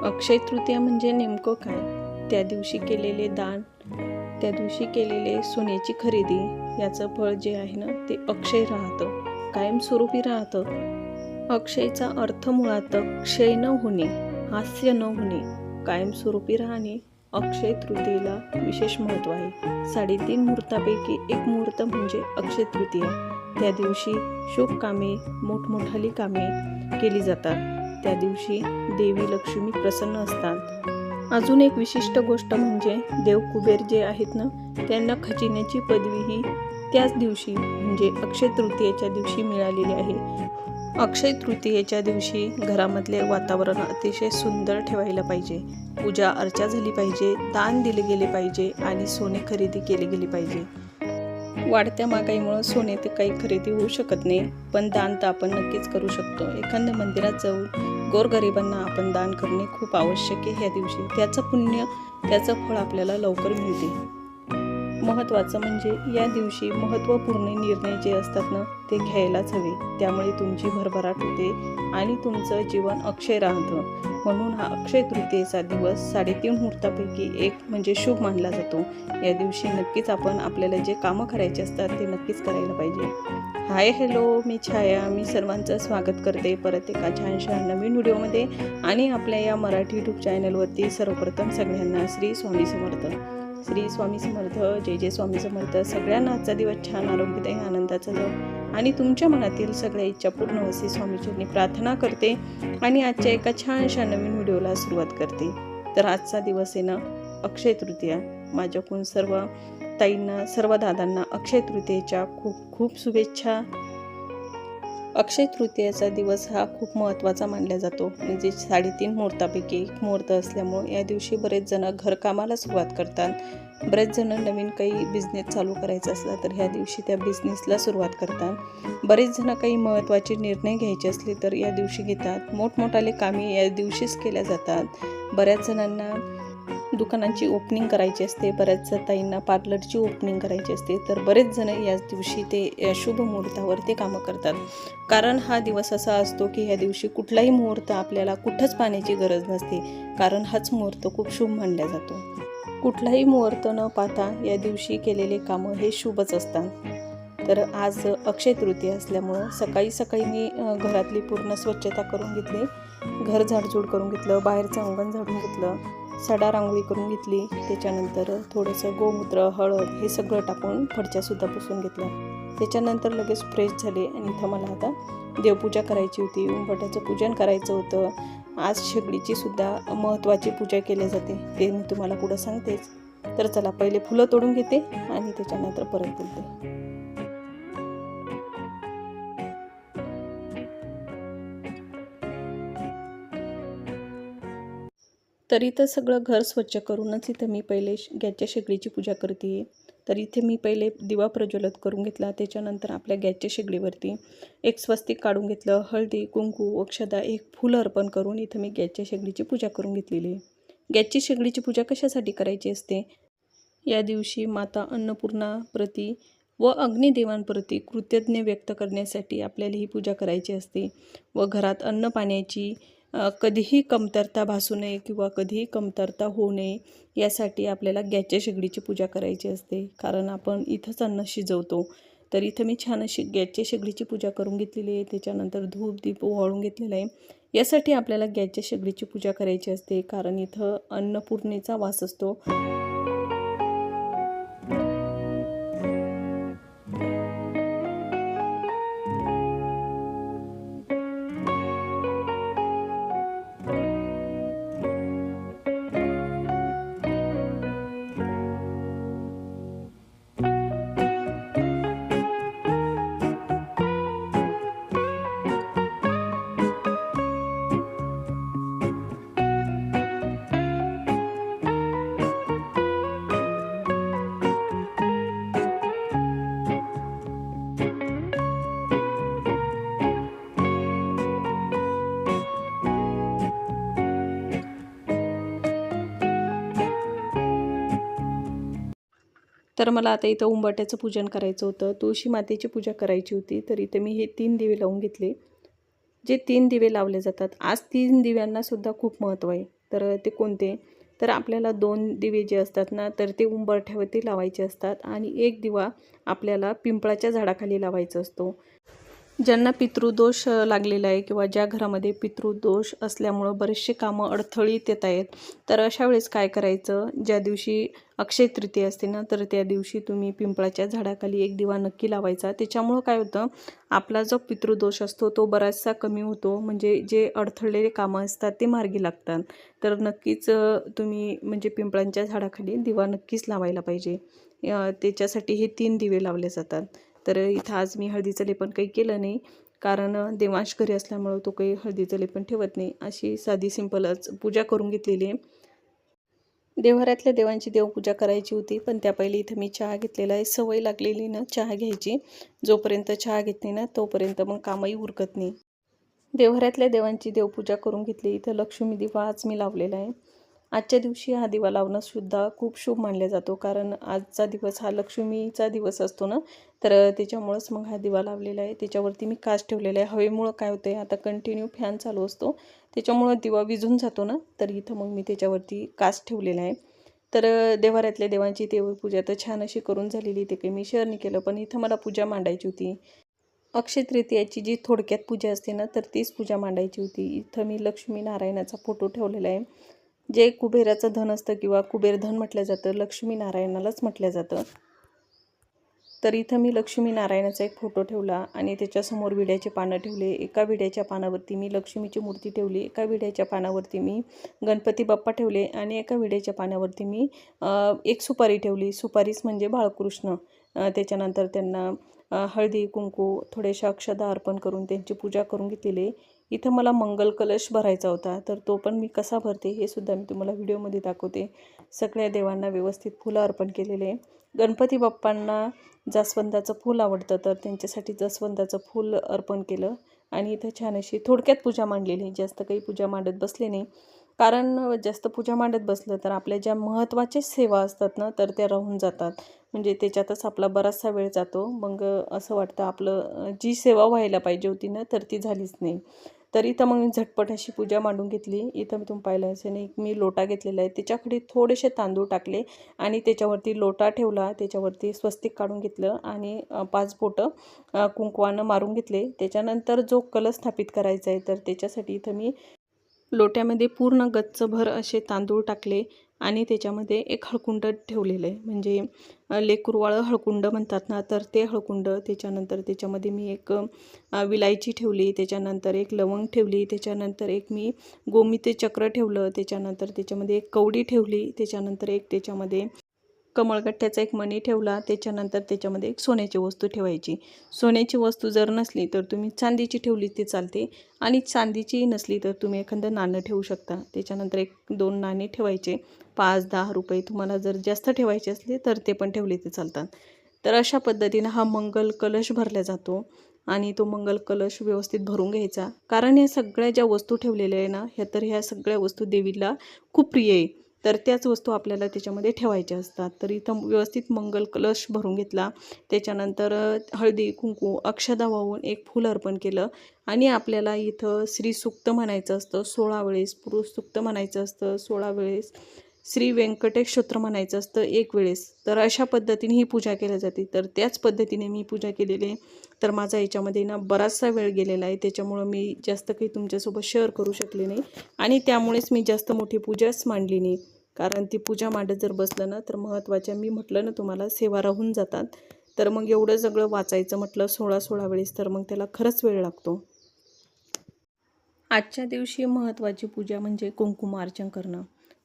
अक्षय तृतीया म्हणजे नेमकं काय? त्या दिवशी केलेले दान, त्या दिवशी केलेले सोन्याची खरेदी याचं फळ जे आहे ना ते अक्षय राहतं, कायमस्वरूपी राहतं. अक्षयचा अर्थ मुळात क्षय न होणे, हास्य न होणे, कायमस्वरूपी राहणे. अक्षय तृतीयेला विशेष महत्त्व आहे. 3.5 मुहूर्तापैकी एक मुहूर्त म्हणजे अक्षय तृतीया. त्या दिवशी शुभ कामे, मोठमोठाली कामे केली जातात. त्या दिवशी देवी लक्ष्मी प्रसन्न असतात. अजून एक विशिष्ट गोष्ट म्हणजे देव कुबेर जे आहेत ना त्यांना खजिन्याची पदवीही त्याच दिवशी म्हणजे अक्षय तृतीयेच्या दिवशी मिळालेली आहे. अक्षय तृतीयेच्या दिवशी घरामधले वातावरण अतिशय सुंदर ठेवायला पाहिजे. पूजा अर्चा झाली पाहिजे, दान दिले गेले पाहिजे आणि सोने खरेदी केली गेली पाहिजे. वाढत्या महागाईमुळे सोने ते काही खरेदी होऊ शकत नाही, पण दान तर आपण नक्कीच करू शकतो. एखाद्या मंदिरात जाऊन गोरगरिबांना आपण दान करणे खूप आवश्यक आहे. ह्या दिवशी त्याचं पुण्य, त्याचं फळ आपल्याला लवकर मिळते. महत्त्वाचं म्हणजे या दिवशी महत्त्वपूर्ण निर्णय जे असतात ना ते घ्यायलाच हवे. त्यामुळे तुमची भरभराट होते आणि तुमचं जीवन अक्षय राहतं. म्हणून हा अक्षय तृतीयेचा दिवस 3.5 मुहूर्तापैकी एक म्हणजे शुभ मानला जातो. या दिवशी नक्कीच आपण आपल्याला जे कामं करायचे असतात ते नक्कीच करायला पाहिजे. हाय हॅलो, मी छाया. मी सर्वांचं स्वागत करते परत एका छानशा नवीन व्हिडिओमध्ये. आणि आपल्या या मराठी यूट्यूब चॅनलवरती सर्वप्रथम सगळ्यांना श्री स्वामी समर्थ. श्री स्वामी समर्थ. जय जय स्वामी समर्थ. सगळ्यांना आजचा दिवस छान आरोग्यदायी आनंदाचा जाऊ आणि तुमच्या मनातील सगळ्या इच्छा पूर्ण होसी स्वामीचरणी प्रार्थना करते आणि आजच्या एका छानशा नवीन व्हिडिओला सुरुवात करते. तर आजचा दिवस आहे ना अक्षय तृतीया. माझ्याकडून सर्व ताईंना, सर्व दादांना अक्षय तृतीयेच्या खूप खूप शुभेच्छा. अक्षय तृतीयेचा दिवस हा खूप महत्त्वाचा मानला जातो. म्हणजे 3.5 मुहूर्तापैकी एक मुहूर्त असल्यामुळे या दिवशी बरेच जण घरकामाला सुरुवात करतात. बरेच जण नवीन काही बिझनेस चालू करायचा असला तर ह्या दिवशी त्या बिझनेसला सुरुवात करतात. बरेच जण काही महत्त्वाचे निर्णय घ्यायचे असले तर या दिवशी घेतात. मोठमोठाले कामे या दिवशीच केल्या जातात. बऱ्याच जणांना दुकानांची ओपनिंग करायची असते, बऱ्याच ताईंना पार्लरची ओपनिंग करायची असते. तर बरेच जण याच दिवशी ते शुभ मुहूर्तावर ते कामं करतात. कारण हा दिवस असा असतो की ह्या दिवशी कुठलाही मुहूर्त आपल्याला कुठंच पाण्याची गरज नसते, कारण हाच मुहूर्त खूप शुभ मानला जातो. कुठलाही मुहूर्त न पाहता या दिवशी केलेले कामं हे शुभच असतात. तर आज अक्षय तृतीया असल्यामुळं सकाळी सकाळी मी घरातली पूर्ण स्वच्छता करून घेतली, घर झाडझूड करून घेतलं, बाहेरचं अंगण झाडून घेतलं, सडा रांगोळी करून घेतली. त्याच्यानंतर थोडंसं गोमूत्र, हळद हे सगळं टाकून फडच्यासुद्धा पुसून घेतल्या. त्याच्यानंतर लगेच फ्रेश झाले आणि इथं मला आता देवपूजा करायची होती, उंबरठ्याचं पूजन करायचं होतं. आज शेगडीची सुद्धा महत्त्वाची पूजा केली जाते, ते मी तुम्हाला पुढं सांगतेच. तर चला पहिले फुलं तोडून घेते आणि त्याच्यानंतर परत बोलते. तर इथं सगळं घर स्वच्छ करूनच इथं मी पहिले गॅसच्या शेगडीची पूजा करते. तर इथे मी पहिले दिवा प्रज्वलित करून घेतला. त्याच्यानंतर आपल्या गॅसच्या शेगडीवरती एक स्वस्तिक काढून घेतलं. हळदी, कुंकू, अक्षदा, एक फुलं अर्पण करून इथं मी गॅसच्या शेगडीची पूजा करून घेतलेली आहे. गॅसची शेगडीची पूजा कशासाठी करायची असते? या दिवशी माता अन्नपूर्णाप्रती व अग्निदेवांप्रती कृतज्ञ व्यक्त करण्यासाठी आपल्याला ही पूजा करायची असते. व घरात अन्न पाण्याची कधीही कमतरता भासू नये किंवा कधीही कमतरता होऊ नये यासाठी आपल्याला गॅसच्या शेगडीची पूजा करायची असते, कारण आपण इथंच अन्न शिजवतो. तर इथं मी छान अशी गॅसच्या शेगडीची पूजा करून घेतलेली आहे. त्याच्यानंतर धूप दीप ओवाळून घेतलेला आहे. यासाठी आपल्याला गॅसच्या शेगडीची पूजा करायची असते, कारण इथं अन्नपूर्णेचा वास असतो. तर मला आता इथं उंबरठ्याचं पूजन करायचं होतं, तुळशी मातेची पूजा करायची होती. तर इथे मी हे 3 दिवे लावून घेतले. जे 3 दिवे लावले जातात, आज 3 दिव्यांना सुद्धा खूप महत्त्व आहे. तर ते कोणते? तर आपल्याला 2 दिवे जे असतात ना, तर ते उंबरठ्यावरती लावायचे असतात आणि एक दिवा आपल्याला पिंपळाच्या झाडाखाली लावायचा असतो. ज्यांना पितृदोष लागलेला आहे किंवा ज्या घरामध्ये पितृदोष असल्यामुळं बरेचसे कामं अडथळीत येत आहेत, तर अशा वेळेस काय करायचं? ज्या दिवशी अक्षय तृतीया असते ना, तर त्या दिवशी तुम्ही पिंपळाच्या झाडाखाली एक दिवा नक्की लावायचा. त्याच्यामुळं काय होतं, आपला जो पितृदोष असतो तो बराचसा कमी होतो. म्हणजे जे अडथळलेले कामं असतात ते मार्गी लागतात. तर नक्कीच तुम्ही म्हणजे पिंपळांच्या झाडाखाली दिवा नक्कीच लावायला पाहिजे. त्याच्यासाठी हे 3 दिवे लावले जातात. तर इथं आज मी हळदीचं लेपन काही केलं नाही, कारण देवांश घरी असल्यामुळं तो काही हळदीचं लेपन ठेवत नाही. अशी साधी सिंपलच पूजा करून घेतलेली आहे. देवघरातल्या देवांची देवपूजा करायची होती, पण त्या पहिले इथं मी चहा घेतलेला आहे. सवय लागलेली ना चहा घ्यायची. जोपर्यंत चहा घेत नाही ना, तोपर्यंत मग कामही उरकत नाही. देवघरातल्या देवांची देवपूजा करून घेतली. इथं लक्ष्मी दिवा आज मी लावलेला आहे. आजच्या दिवशी हा दिवा लावणंसुद्धा खूप शुभ मानला जातो, कारण आजचा दिवस हा लक्ष्मीचा दिवस असतो ना, तर त्याच्यामुळंच मग हा दिवा लावलेला आहे. त्याच्यावरती मी काच ठेवलेला आहे. हवेमुळं काय होतं आहे, आता कंटिन्यू फॅन चालू असतो, त्याच्यामुळं दिवा विझून जातो ना, तर इथं मग मी त्याच्यावरती काच ठेवलेला आहे. तर देवाऱ्यातल्या देवांची देवपूजा तर छान अशी करून झालेली, ते काही मी शेअर नाही केलं, पण इथं मला पूजा मांडायची होती. अक्षय तृतीयाची जी थोडक्यात पूजा असते ना, तर तीच पूजा मांडायची होती. इथं मी लक्ष्मी नारायणाचा फोटो ठेवलेला आहे. जे कुबेराचं धन असतं किंवा कुबेरधन म्हटलं जातं, लक्ष्मी नारायणालाच म्हटलं जातं. तर इथं मी लक्ष्मी नारायणाचा एक फोटो ठेवला आणि त्याच्यासमोर विड्याचे पानं ठेवले. एका विड्याच्या पानावरती मी लक्ष्मीची मूर्ती ठेवली, एका विड्याच्या पानावरती मी गणपती बाप्पा ठेवले आणि एका विड्याच्या पानावरती मी एक सुपारी ठेवली. सुपारीच म्हणजे बाळकृष्ण. त्याच्यानंतर त्यांना हळदी कुंकू थोड्याशा अक्षदा अर्पण करून त्यांची पूजा करून घेतलेली. इथं मला मंगल कलश भरायचा होता, तर तो पण मी कसा भरते हे सुद्धा मी तुम्हाला व्हिडिओमध्ये दाखवते. सगळ्या देवांना व्यवस्थित फुलं अर्पण केलेले आहे. गणपती बाप्पांना जास्वंदाचं फूल आवडतं, तर त्यांच्यासाठी जास्वंदाचं फूल अर्पण केलं आणि इथं छान अशी थोडक्यात पूजा मांडलेली. जास्त काही पूजा मांडत बसले नाही, कारण जास्त पूजा मांडत बसलं तर आपल्या ज्या महत्त्वाच्या सेवा असतात ना, तर त्या राहून जातात. म्हणजे त्याच्यातच आपला बराचसा वेळ जातो. मग असं वाटतं आपलं जी सेवा व्हायला पाहिजे होती ना, तर ती झालीच नाही. तर इथं मग मी झटपट अशी पूजा मांडून घेतली. इथं मी तुम्ही पाहिलं असेल, एक मी लोटा घेतलेला आहे, त्याच्याकडे थोडेसे तांदूळ टाकले आणि त्याच्यावरती लोटा ठेवला, त्याच्यावरती स्वस्तिक काढून घेतलं आणि 5 बोटं कुंकवानं मारून घेतले. त्याच्यानंतर जो कलश स्थापित करायचा आहे, तर त्याच्यासाठी इथं मी लोट्यामध्ये पूर्ण गच्चभर असे तांदूळ टाकले आणि त्याच्यामध्ये एक हळकुंड ठेवलेलं आहे. म्हणजे लेकुरवाळं हळकुंड म्हणतात ना, तर ते हळकुंड. त्याच्यानंतर त्याच्यामध्ये मी एक विलायची ठेवली, त्याच्यानंतर एक लवंग ठेवली, त्याच्यानंतर एक मी गोमिते चक्र ठेवलं, त्याच्यानंतर त्याच्यामध्ये एक कवडी ठेवली, त्याच्यानंतर एक त्याच्यामध्ये कमळगट्ट्याचा एक मणी ठेवला. त्याच्यानंतर त्याच्यामध्ये एक सोन्याची वस्तू ठेवायची. सोन्याची वस्तू जर नसली तर तुम्ही चांदीची ठेवली ते चालते आणि चांदीची नसली तर तुम्ही एखादं नाणं ठेवू शकता. त्याच्यानंतर 1-2 नाणे ठेवायचे. 5-10 रुपये तुम्हाला जर जास्त ठेवायचे असले तर ते पण ठेवले ते चालतात. तर अशा पद्धतीनं हा मंगल कलश भरला जातो आणि तो मंगल कलश व्यवस्थित भरून घ्यायचा. कारण या सगळ्या ज्या वस्तू ठेवलेल्या आहे ना, ह्या सगळ्या वस्तू देवीला खूप प्रिय आहे. तर त्याच वस्तू आपल्याला त्याच्यामध्ये ठेवायच्या असतात. तर इथं व्यवस्थित मंगल कलश भरून घेतला. त्याच्यानंतर हळदी कुंकू अक्षदा वाहून एक फूल अर्पण केलं आणि आपल्याला इथं श्री सूक्त म्हणायचं असतं 16 वेळेस, पुरुष सूक्त म्हणायचं असतं 16 वेळेस, श्री व्यंकटेश स्तोत्र म्हणायचं असतं 1 वेळेस. तर अशा पद्धतीने ही पूजा केली जाते. तर त्याच पद्धतीने मी पूजा केलेली आहे. तर माझा याच्यामध्ये ना बराचसा वेळ गेलेला आहे, त्याच्यामुळं मी जास्त काही तुमच्यासोबत शेअर करू शकले नाही आणि त्यामुळेच मी जास्त मोठी पूजाच मांडली नाही. कारण ती पूजा मांडत जर बसलं ना, तर महत्त्वाच्या मी म्हटलं ना तुम्हाला सेवा राहून जातात. तर मग एवढं सगळं वाचायचं म्हटलं 16 वेळेस, तर मग त्याला खरंच वेळ लागतो. आजच्या दिवशी महत्त्वाची पूजा म्हणजे कुंकुमार्चन करणं.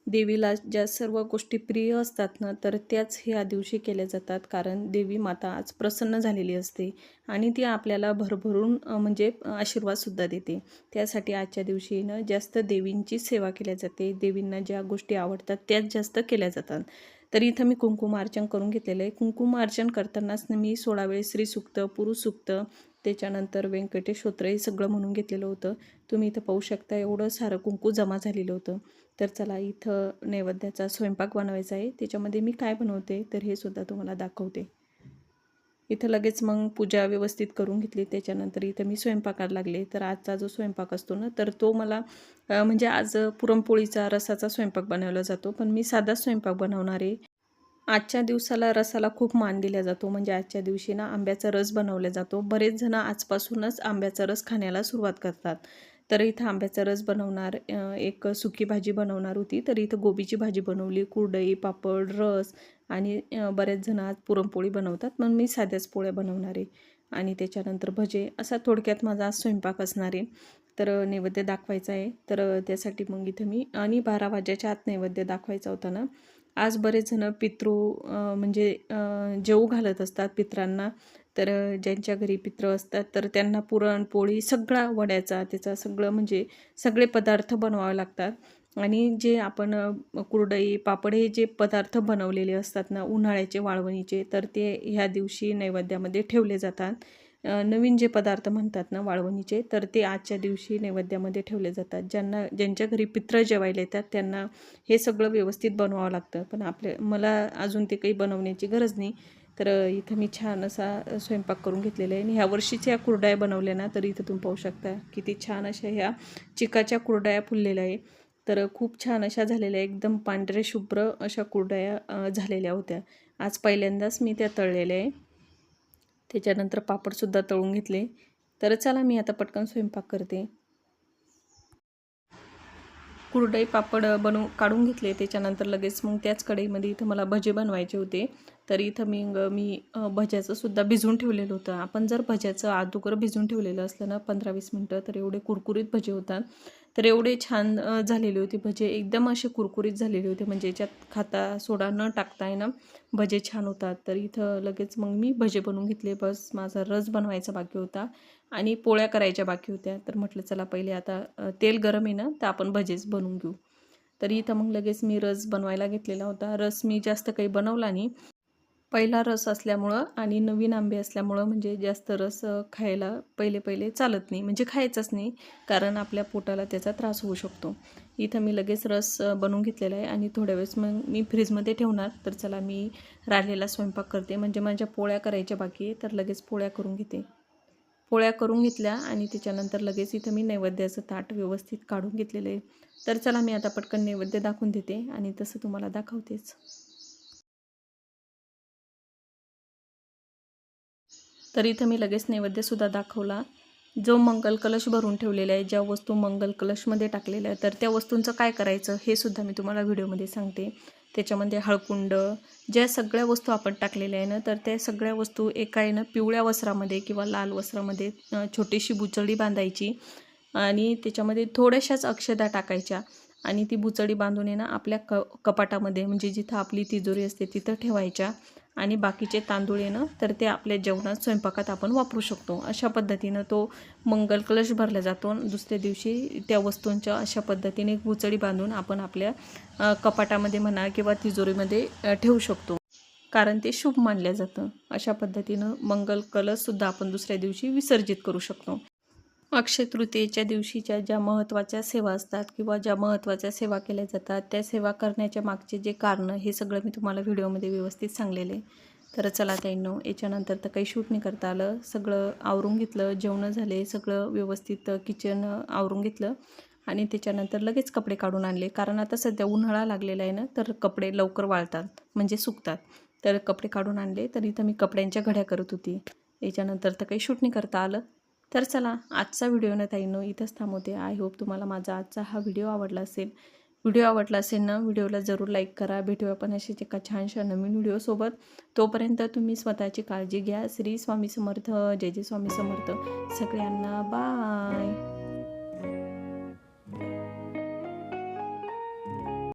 देवीला ज्या सर्व गोष्टी प्रिय असतात ना, तर त्याच ह्या दिवशी केल्या जातात. कारण देवी माता आज प्रसन्न झालेली असते आणि ती आपल्याला भरभरून म्हणजे आशीर्वादसुद्धा देते. त्यासाठी आजच्या दिवशी ना जास्त देवींची सेवा केल्या जाते. देवींना ज्या गोष्टी आवडतात त्याच जास्त केल्या जातात. तर इथं मी कुंकुमार्चन करून घेतलेलं आहे. कुंकुमार्चन करतानाच मी 16 वेळेस श्रीसूक्त, पुरुषसूक्त, त्याच्यानंतर व्यंकटेश स्तोत्र हे सगळं म्हणून घेतलेलं होतं. तुम्ही इथं पाहू शकता एवढं सारं कुंकू जमा झालेलं होतं. तर चला इथं नैवेद्याचा स्वयंपाक बनवायचा आहे. त्याच्यामध्ये मी काय बनवते तर हे सुद्धा तुम्हाला दाखवते. इथं लगेच मग पूजा व्यवस्थित करून घेतली. त्याच्यानंतर इथं मी स्वयंपाकाला लागले. तर आजचा जो स्वयंपाक असतो ना, तर तो मला म्हणजे आज पुरणपोळीचा रसाचा स्वयंपाक बनवला जातो, पण मी साधाच स्वयंपाक बनवणार आहे. आजच्या दिवसाला रसाला खूप मान दिला जातो. म्हणजे आजच्या दिवशी ना आंब्याचा रस बनवला जातो. बरेच जण आजपासूनच आंब्याचा रस खाण्याला सुरुवात करतात. तर इथं आंब्याचा रस बनवणार, एक सुकी भाजी बनवणार होती. तर इथं गोबीची भाजी बनवली, कुरडई, पापड, रस आणि बरेच जण आज पुरणपोळी बनवतात. पण मी साध्याच पोळ्या बनवणार आहे. आणि त्याच्यानंतर भजे, असा थोडक्यात माझा आज स्वयंपाक असणार आहे. तर नैवेद्य दाखवायचा आहे. तर त्यासाठी मग इथं मी आणि 12 वाजेच्या आत नैवेद्य दाखवायचा होता ना. आज बरेच जण म्हणजे जेवू घालत असतात पितरांना. तर ज्यांच्या घरी पितृ असतात तर त्यांना पुरणपोळी सगळा वड्याचा त्याचा सगळं म्हणजे सगळे पदार्थ बनवावे लागतात. आणि जे आपण कुरडई, पापड हे जे पदार्थ बनवलेले असतात ना उन्हाळ्याचे, वाळवणीचे, तर ते ह्या दिवशी नैवेद्यामध्ये ठेवले जातात. नवीन जे पदार्थ म्हणतात ना वाळवणीचे, तर ते आजच्या दिवशी नैवेद्यामध्ये ठेवले जातात. ज्यांच्या घरी पितृ जेवायला येतात त्यांना हे सगळं व्यवस्थित बनवावं लागतं. पण मला अजून ते काही बनवण्याची गरज नाही. तर इथं मी छान असा स्वयंपाक करून घेतलेला आहे. आणि ह्या वर्षीच्या ह्या कुरडया बनवल्या ना, तर इथं तुम्ही पाहू शकता किती छान अशा ह्या चिकाच्या कुरडया फुललेल्या आहे. तर खूप छान अशा झालेल्या, एकदम पांढरे शुभ्र अशा कुरडया झालेल्या होत्या. आज पहिल्यांदाच मी त्या तळलेल्या आहे. त्याच्यानंतर पापडसुद्धा तळून घेतले. तर चला मी आता पटकन स्वयंपाक करते. कुरडई पापड काढून घेतले. त्याच्यानंतर लगेच मग त्याच कढईमध्ये इथं मला भजे बनवायचे होते. तर इथं मी भज्याचं सुद्धा भिजवून ठेवलेलं होतं. आपण जर भज्याचं अगोदर भिजवून ठेवलेलं असलं ना 15-20 मिनटं, तर एवढे कुरकुरीत भजे होतात. तर एवढे छान झालेले होते भजे, एकदम असे कुरकुरीत झालेले होते. म्हणजे याच्यात खाता सोडा न टाकता आहे ना भजे छान होतात. तर इथं लगेच मग मी भजे बनवून घेतले. बस माझा रस बनवायचा बाकी होता आणि पोळ्या करायच्या बाकी होत्या. तर म्हटलं चला पहिले आता तेल गरम आहे ना, तर आपण भजेच बनवून घेऊ. तरी इथं मग लगेच मी रस बनवायला घेतलेला होता. रस मी जास्त काही बनवला नाही. पहिला रस असल्यामुळं आणि नवीन आंबे असल्यामुळं म्हणजे जास्त रस खायला पहिले चालत नाही, म्हणजे खायचंच नाही, कारण आपल्या पोटाला त्याचा त्रास होऊ शकतो. इथं मी लगेच रस बनवून घेतलेला आहे आणि थोड्या वेळेस मग मी फ्रीजमध्ये ठेवणार. तर चला मी राहिलेला स्वयंपाक करते. म्हणजे माझ्या पोळ्या करायच्या बाकी आहे, तर लगेच पोळ्या करून घेते. पोळ्या करून घेतल्या आणि त्याच्यानंतर लगेच इथं मी नैवेद्याचं ताट व्यवस्थित काढून घेतलेलं आहे. तर चला मी आता पटकन नैवेद्य दाखवून देते आणि तसं तुम्हाला दाखवतेच. तर इथं मी लगेच नैवेद्यसुद्धा दाखवला. जो मंगल कलश भरून ठेवलेला आहे, ज्या वस्तू मंगल कलशमध्ये टाकलेल्या आहे, तर त्या वस्तूंचं काय करायचं हे सुद्धा मी तुम्हाला व्हिडिओमध्ये सांगते. त्याच्यामध्ये हळकुंड, ज्या सगळ्या वस्तू आपण टाकलेल्या आहे ना, तर त्या सगळ्या वस्तू एका आहे ना पिवळ्या वस्त्रामध्ये किंवा लाल वस्त्रामध्ये छोटीशी बुचडी बांधायची आणि त्याच्यामध्ये थोड्याशाच अक्षदा टाकायच्या आणि ती बुचडी बांधून आहे ना आपल्या कपाटामध्ये, म्हणजे जिथं आपली तिजोरी असते तिथं ठेवायच्या. आणि बाकीचे तांदूळ आहे ना, तर ते आपल्या जेवणात स्वयंपाकात आपण वापरू शकतो. अशा पद्धतीनं तो मंगल कलश भरला जातो. दुसऱ्या दिवशी त्या वस्तूंच्या अशा पद्धतीने गुचडी बांधून आपण आपल्या कपाटामध्ये म्हणा किंवा तिजोरीमध्ये ठेवू शकतो, कारण ते शुभ मानलं जातं. अशा पद्धतीनं मंगल कलशसुद्धा आपण दुसऱ्या दिवशी विसर्जित करू शकतो. अक्षय तृतीयेच्या दिवशीच्या ज्या महत्त्वाच्या सेवा असतात किंवा ज्या महत्त्वाच्या सेवा केल्या जातात, त्या सेवा करण्याच्या मागचे जे कारणं हे सगळं मी तुम्हाला व्हिडिओमध्ये व्यवस्थित सांगलेलं आहे. तर चला ताईंनो, याच्यानंतर तर काही शूट नाही करता आलं. सगळं आवरून घेतलं, जेवणं झाले, सगळं व्यवस्थित किचन आवरून घेतलं आणि त्याच्यानंतर लगेच कपडे काढून आणले. कारण आता सध्या उन्हाळा लागलेला आहे ना, तर कपडे लवकर वाळतात म्हणजे सुकतात. तर कपडे काढून आणले. तर इथं मी कपड्यांच्या घड्या करत होती. याच्यानंतर तर काही शूट नाही करता आलं. तर चला आजचा व्हिडिओ ना ताईंनो इथंच थांबवते. आय होप तुम्हाला माझा आजचा हा व्हिडिओ आवडला असेल. व्हिडिओ आवडला असेल ना, व्हिडिओला जरूर लाईक करा. भेटूया आपण अशीच एका छानशा नवीन व्हिडिओसोबत. तोपर्यंत तुम्ही स्वतःची काळजी घ्या. श्री स्वामी समर्थ. जय जय स्वामी समर्थ. सगळ्यांना बाय.